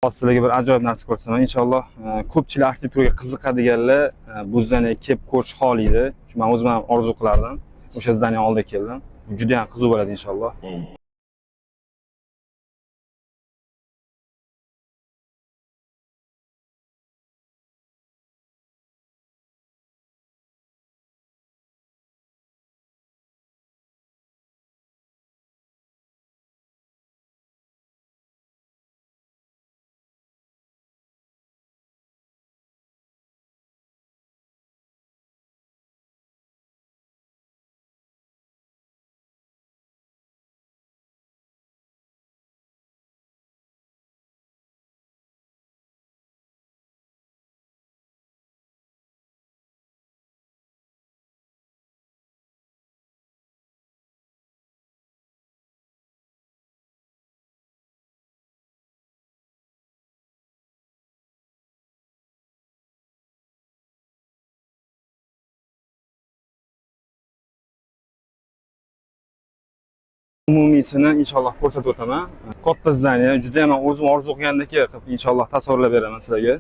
Sizlarga bir ajoyib narsa ko'rsataman. Inshaalloh ko'pchilik arxitekturaga qiziqadiganlar bu zdaniyaga kelib ko'rish xohlaydi. Men o'zim ham orzu qilardim. O'sha zdaniya oldiga keldim. Juda ham qiziq bo'ladi inshaalloh. Umumiysini inshaalloh ko'rsatib o'taman. Katta zdaniya, juda ham o'zim orzu qilgandek qilib inshaalloh tasvirlab beraman sizlarga.